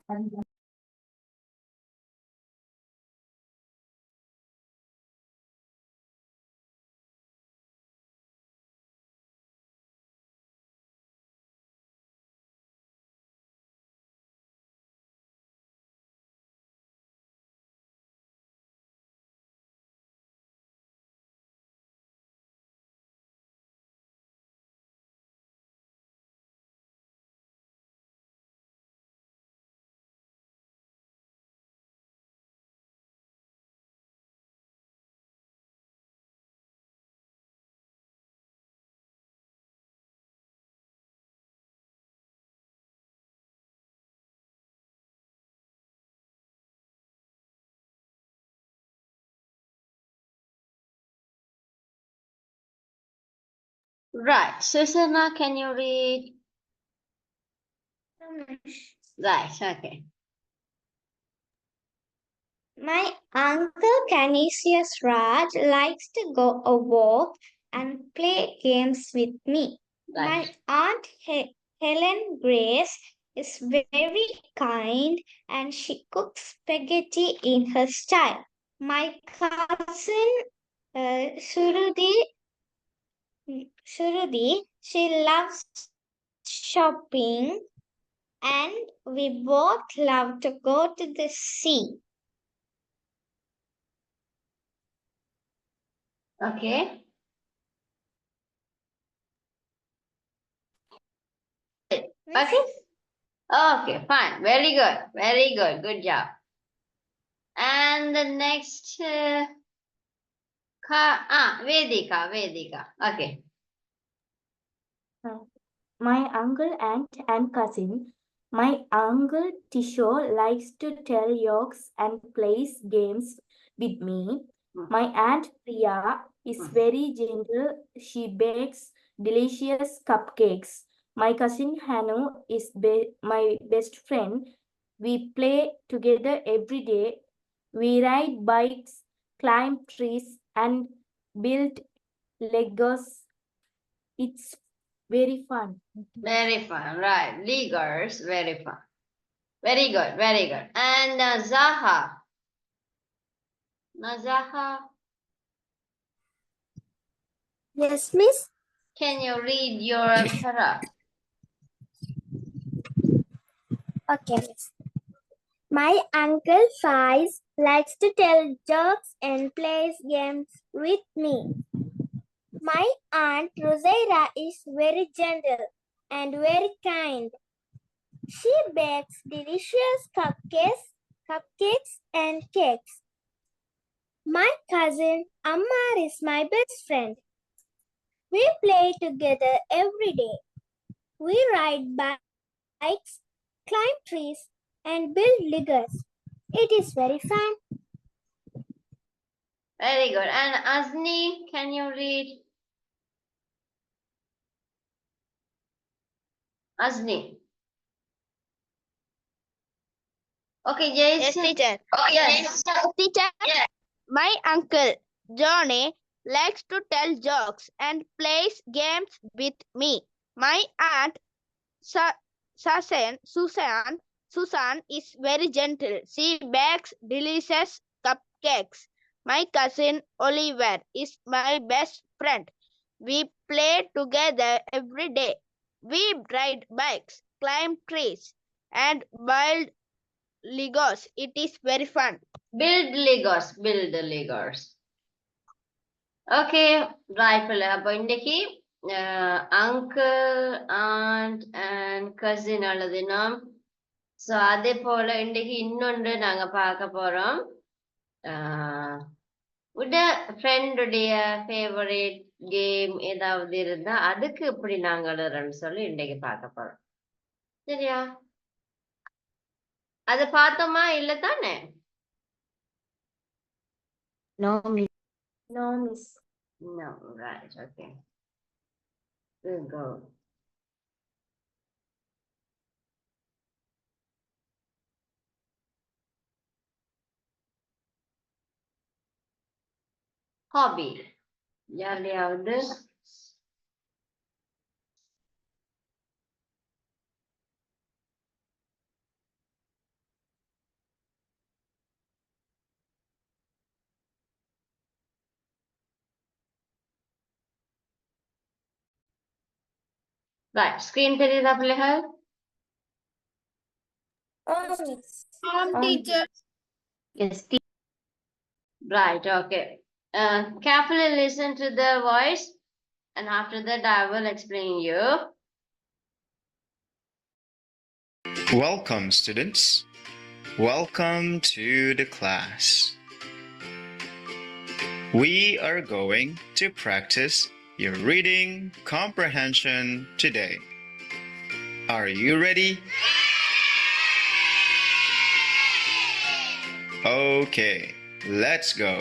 Right. Susanna, can you read? Right. Okay. My uncle Canisius Raj likes to go a walk and play games with me. Right. My aunt Helen Grace is very kind and she cooks spaghetti in her style. My cousin Surudi, she loves shopping and we both love to go to the sea. Okay. Okay. Okay, fine. Very good. Very good. Good job. And the next, Vedika, Vedika. Okay. My uncle, aunt, and cousin. My uncle Tisho likes to tell jokes and plays games with me. My aunt Priya is very gentle. She bakes delicious cupcakes. My cousin Hanu is my best friend. We play together every day. We ride bikes, climb trees, and build Legos. It's very fun. Very fun. Right. Leaguers. Very fun. Very good. Very good. And Zaha. Nazaha, Yes, miss. can you read your para? Okay, miss. My uncle Faiz likes to tell jokes and plays games with me. My aunt Rosaira is very gentle and very kind. She bakes delicious cupcakes and cakes. My cousin Ammar is my best friend. We play together every day. We ride bikes, climb trees, and build Legos. It is very fun. Very good. And Azni, can you read? Azni. Okay, Jason. Yes, teacher. Oh, yes. Teacher, Yes. my uncle Johnny likes to tell jokes and plays games with me. My aunt Susan is very gentle. She bakes delicious cupcakes. My cousin Oliver is my best friend. We play together every day. We ride bikes, climb trees, and build Legos. It is very fun. Build Legos. Build the Legos. Okay, right. அப்போ இன்னைக்கு uncle, aunt and cousin எழுதினோம். So அதே போல இன்னைக்கு இன்னொன்று நாங்க பார்க்க போறோம். உட ஃப்ரெண்டுடைய ஃபேவரேட் கேம் ஏதாவது இருந்தா அதுக்கு இப்படி நாங்க எழுதுறோம்னு சொல்லி இன்னைக்கு பார்க்க போறோம். சரியா? அது பார்த்தோமா இல்ல தானே? No, miss. No, miss. No, right, okay. We'll go. Hobby. யாரையாவது Right. Screen தெரியுதா பிள்ளைகள்? teacher. Yes. Right. Okay. Carefully listen to the voice, and after that I will explain you. Welcome, students. Welcome to the class. We are going to practice your reading comprehension today. Are you ready? Okay, let's go.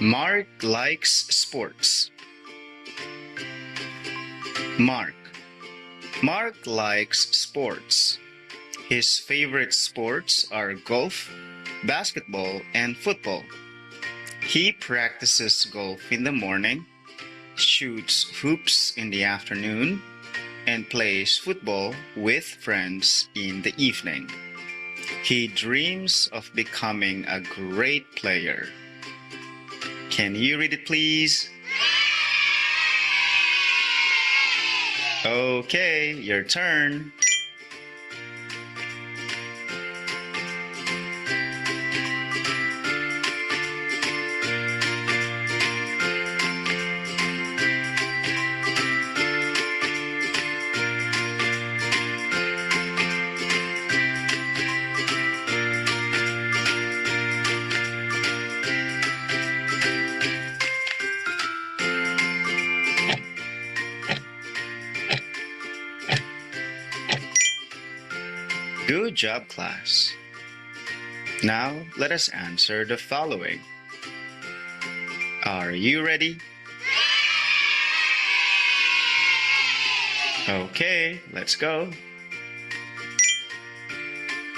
Mark likes sports. Mark likes sports. His favorite sports are golf, basketball, and football. He practices golf in the morning, shoots hoops in the afternoon, and plays football with friends in the evening. He dreams of becoming a great player. Can you read it, please? Okay, your turn. Good job, class. Now let us answer the following. Are you ready? Okay, let's go.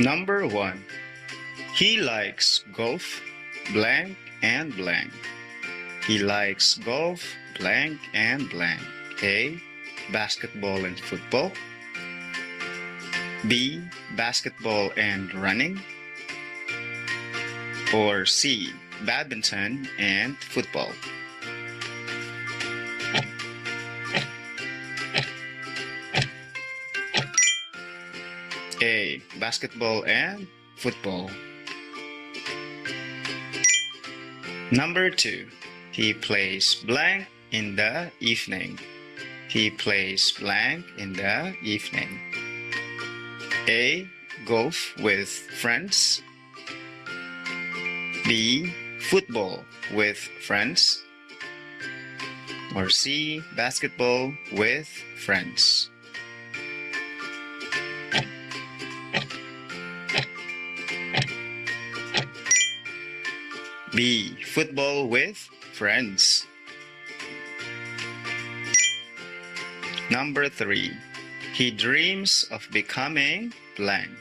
Number 1. He likes golf, blank and blank. He likes golf, blank and blank. A. Basketball and football. B. Basketball and running. Or C. Badminton and football. A. Basketball and football. Number 2. He plays blank in the evening. He plays blank in the evening. A. Golf with friends. B. Football with friends. Or C. Basketball with friends. B. Football with friends. Number 3. He dreams of becoming blank.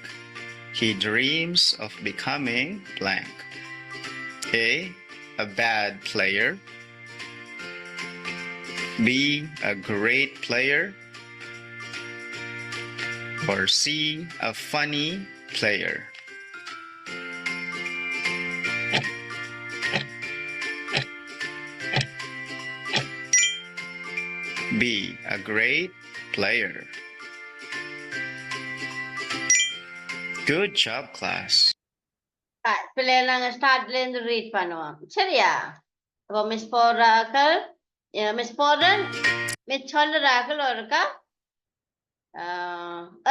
He dreams of becoming blank. A. A bad player. B. A great player. Or C. A funny player. B. A great player. Good job, class. Right. பிள்ளைகள் நாங்க ஸ்டார்ட்ல இருந்து read பண்ணுவோம். சரியா? அப்போ miss போடுறாக்கள், miss போடுறேன், miss சொல்லுறாக்கள் ஒருக்கா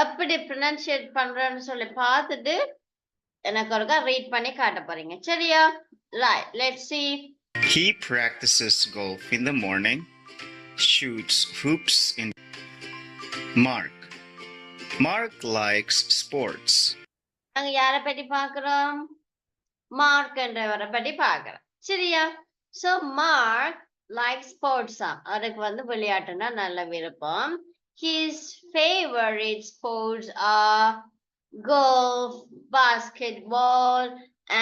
எப்படி ப்ரொனன்சியேட் பண்றேன்னு சொல்லி பார்த்துட்டு எனக்கு ஒருக்கா ரீட் பண்ணி காட்ட போறீங்க. சரியா? Right. Let's see. He practices golf in the morning, shoots hoops in. Mark likes sports. நாங்க யாரை பத்தி பார்க்கிறோம்? மார்க் என்றவரை பத்தி பார்க்கிறோம். சரியா? So Mark likes sports. அவருக்கு விளையாட்டுனா நல்ல விருப்பம். His favorite sports are golf, basketball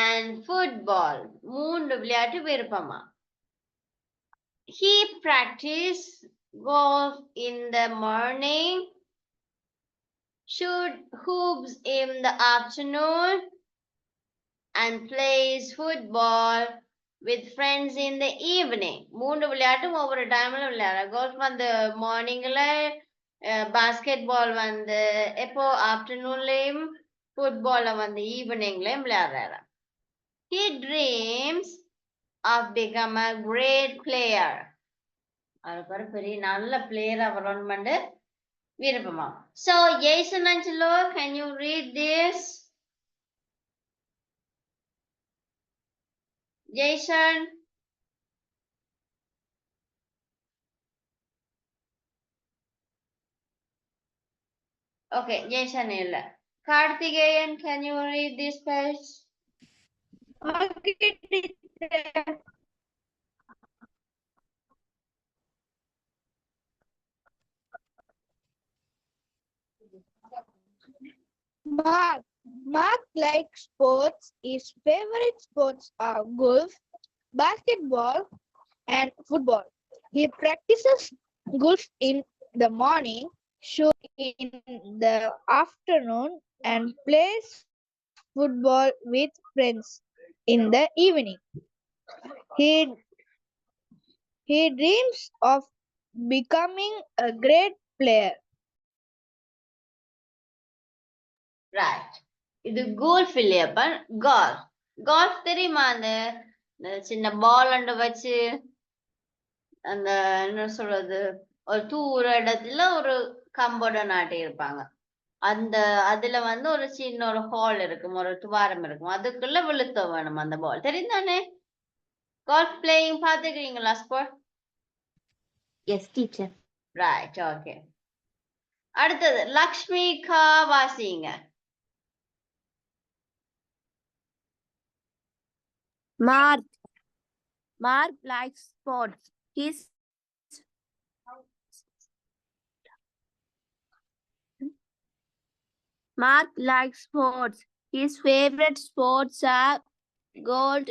and football. 3 விளையாட்டு விருப்பமா. He practices golf in the morning, shoot hoops in the afternoon, and plays football with friends in the evening. மூன்று விளையாட்டும் ஒவ்வொரு டைம்ல விளையாடுற. கோல்ஃப் வந்து மார்னிங்ல, பாஸ்கெட் பால் வந்து எப்போ ஆஃப்டர்நூன்லயும், ஃபுட்பால வந்து ஈவினிங்லயும் விளையாடுறாரு. He dreams of become a great player. அவர் ஒரு பெரிய நல்ல பிளேயரா வரணும்னு விருப்பமா. So, Jason Angelo, can you read this? Jason? Okay, Jason இல்ல. Karthikeyan, can you read this page? Mark likes sports. His favorite sports are golf, basketball, and football. He practices golf in the morning, shoot in the afternoon, and plays football with friends in the evening. He dreams of becoming a great player. Right. இது golf இல்லையப்பா, golf. Golf தெரியுமா? அந்த சின்ன பால் and வச்சு அந்த என்ன சொல்றது, ஒரு தூர இடத்துல ஒரு கம்போட நாட்டி இருப்பாங்க. அந்த அதுல வந்து ஒரு சின்ன ஒரு ஹால் இருக்கும், ஒரு துவாரம் இருக்கும், அதுக்குள்ள விழுத்த வேணும் அந்த பால். தெரியும் தானே? கால்ஃப் பிளேயிங் பாத்துக்கிறீங்களா sport? Yes, teacher. Right, okay. அடுத்தது லக்ஷ்மி கா வாசிங்க. Mark likes sports. Mark likes sports. His favorite sports are golf,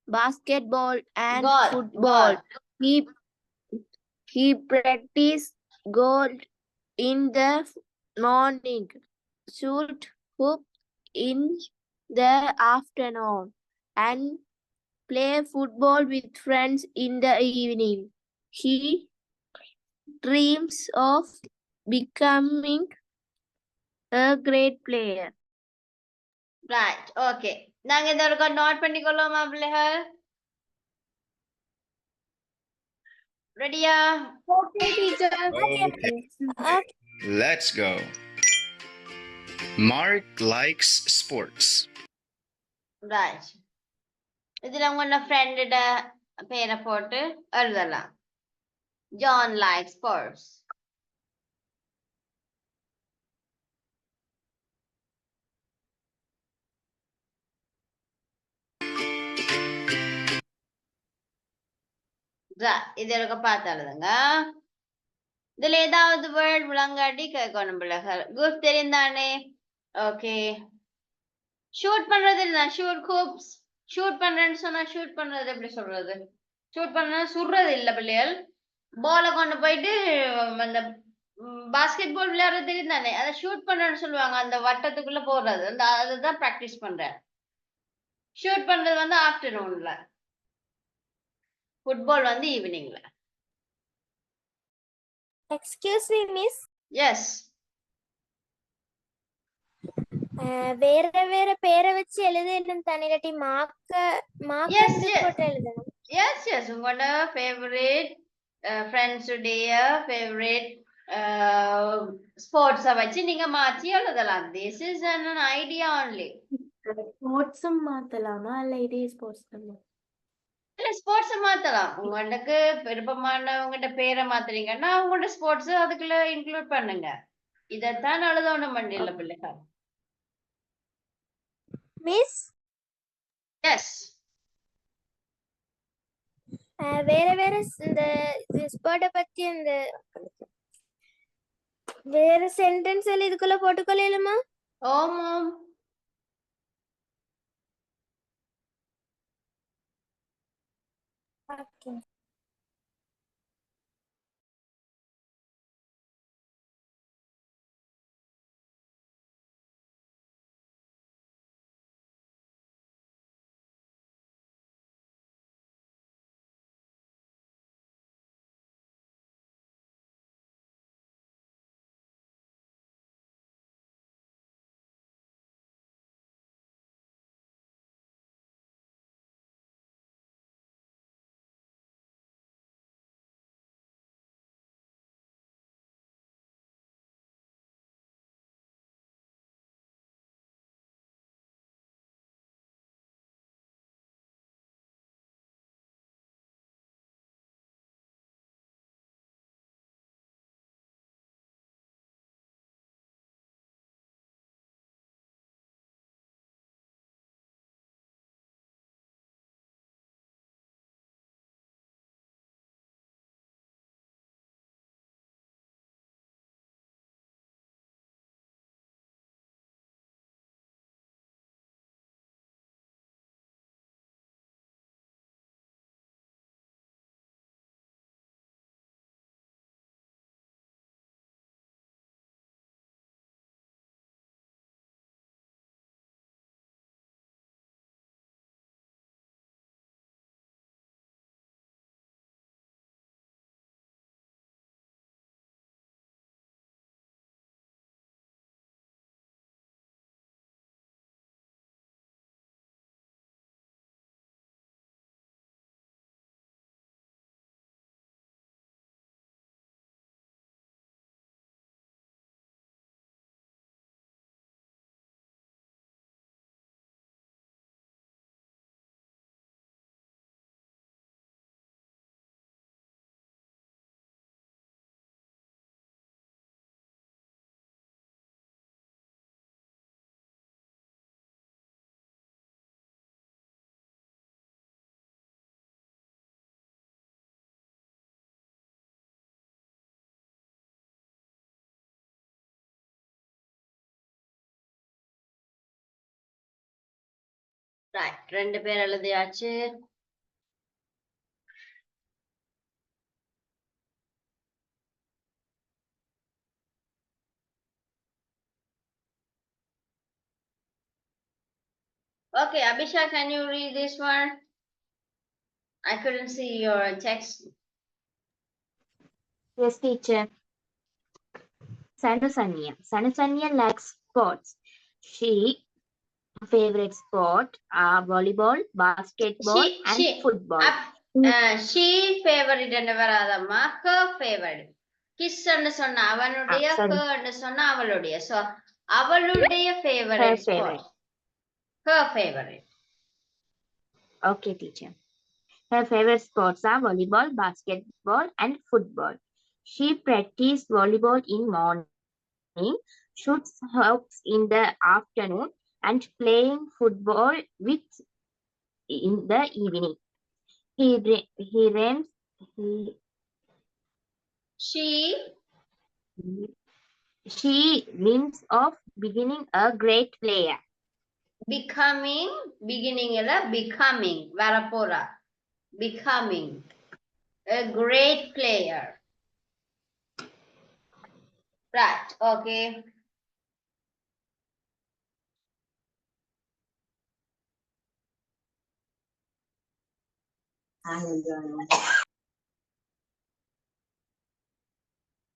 basketball, and Golf, football. golf. He practices golf in the morning, shoot hoop in the afternoon, and play football with friends in the evening. He dreams of becoming a great player. Right, okay. நாங்க இதை ஒரு note பண்ணிக்கொள்வோமா பிள்ளைகள்? ரெடியா? Okay, teacher. Okay. Let's go. Mark likes sports. Right. இதுல உங்களோட ஃப்ரெண்டோட பேரை போட்டு எழுதலாம். John likes sports. இதற்கு பார்த்து எழுதுங்க. இதுல ஏதாவது வேர்ட் விளங்காட்டி கேட்கணும் பிள்ளைகள். குட் தெரிந்தானே? ஓகே. ஷூட் பண்றது இல்ல, ஷூட் ஹூப்ஸ். ஷூட் பண்றேன்னு சொன்னா ஷூட் பண்றது எப்படி சொல்றது? ஷூட் பண்ண சுடுறது இல்ல பிள்ளைகள். பாலை கொண்டு போயிட்டு அந்த பாஸ்கெட் பால் விளையாடுறது தெரியும் தானே, அதை ஷூட் பண்றேன்னு சொல்லுவாங்க. அந்த வட்டத்துக்குள்ள போடுறது, அந்த அதுதான் பிராக்டிஸ் பண்றேன். ஷூட் பண்றது வந்து ஆஃப்டர்நூன்ல, ஃபுட்பால் வந்து ஈவினிங்ல. Excuse me, miss. எஸ். வேற வேற பேரை வச்சு எழுதணும் தானே, இல்லாட்டி மார்க் Yes, வந்து yes. போட்டு எழுதணும். எஸ் எஸ் உங்களோட ஃபேவரேட் ஃப்ரெண்ட்ஸுடைய ஃபேவரேட் ஸ்போர்ட்ஸை வச்சு நீங்க மாற்றி எழுதலாம். This is an idea only. Sports மாத்தலாமா இல்ல இதே ஸ்போர்ட்ஸ் இல்ல ஸ்போர்ட்ஸை மாத்தலாம். உங்களுக்கு விருப்பமானவங்ககிட்ட பேரை மாத்துறீங்கன்னா உங்களோட ஸ்போர்ட்ஸ் அதுக்குள்ள இன்க்ளூட் பண்ணுங்க. இதைத்தான் எழுதணும் மண்டியில பிள்ளைகள். Miss, yes. வேற வேற இந்த ஸ்போர்ட்டை பத்தி இந்த வேற சென்டென்ஸ் எல்லாம் இதுக்குள்ள போட்டுக்கொள்ளலுமா? ஓம். ஓகே. ரைட் 2 பேர் எழுதியாச்சு. Okay, Abhishek, can you read this one? I couldn't see your text. Yes, teacher. Sanusanya likes sports. She favorite sport are volleyball, basketball, and football. She favorite என்று வராதம்மா, her favorite. Kiss ன்னு சொன்னா அவனுடைய, sorry. her ன்னு சொன்னா அவளுடைய. So அவளுடைய favorite Her sport. favorite. Her favorite. Okay, teacher. Her favorite sports are volleyball, basketball, and football. She practices volleyball in morning, shoots hoops in the afternoon, and playing football with in the evening. She dreams of becoming a great player. Beginning இல்ல becoming வரப்போறா. Becoming a great player. Right, okay.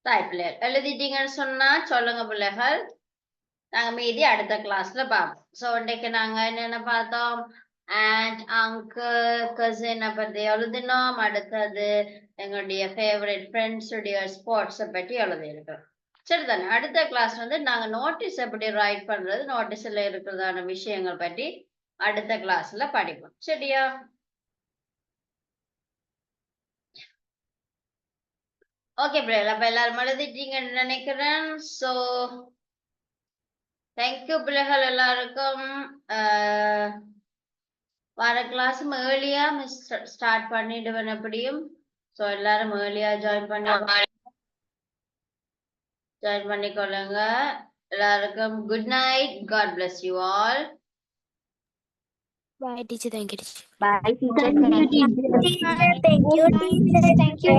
Right, பிள்ளைகள் எழுதிட்டீங்கன்னு சொன்னா சொல்லுங்க பிள்ளைகள். நாங்க மீதி அடுத்த கிளாஸ்ல பார்ப்போம். ஸோ இன்னைக்கு நாங்க என்னென்ன பார்த்தோம்? aunt, uncle, cousin பத்தி எழுதினோம். அடுத்தது எங்களுடைய ஃபேவரட் ஃப்ரெண்ட்ஸ் உடைய ஸ்போர்ட்ஸை பற்றி எழுதியிருக்கிறோம். சரிதானே? அடுத்த கிளாஸ் வந்து நாங்க நோட்டீஸ் எப்படி ரைட் பண்றது, நோட்டீஸ்ல இருக்கிறதான விஷயங்கள் பற்றி அடுத்த கிளாஸ்ல படிப்போம். சரியா? ஓகே பிள்ளைகள், அப்ப எல்லாரும் எழுதிட்டீங்கன்னு நினைக்கிறேன். ஸோ தேங்க்யூ பிள்ளைகள் எல்லாருக்கும். வர கிளாஸ் ஏர்லியா ஸ்டார்ட் பண்ணிடுவேன் எப்படியும். ஸோ எல்லாரும் ஏர்லியா ஜாயின் பண்ணிக்கொள்ளுங்க. எல்லாருக்கும் good night. God bless you all. Bye, teacher. Thank you, teacher. Bye, teacher. Thank you, teacher. Thank you, teacher. Thank you.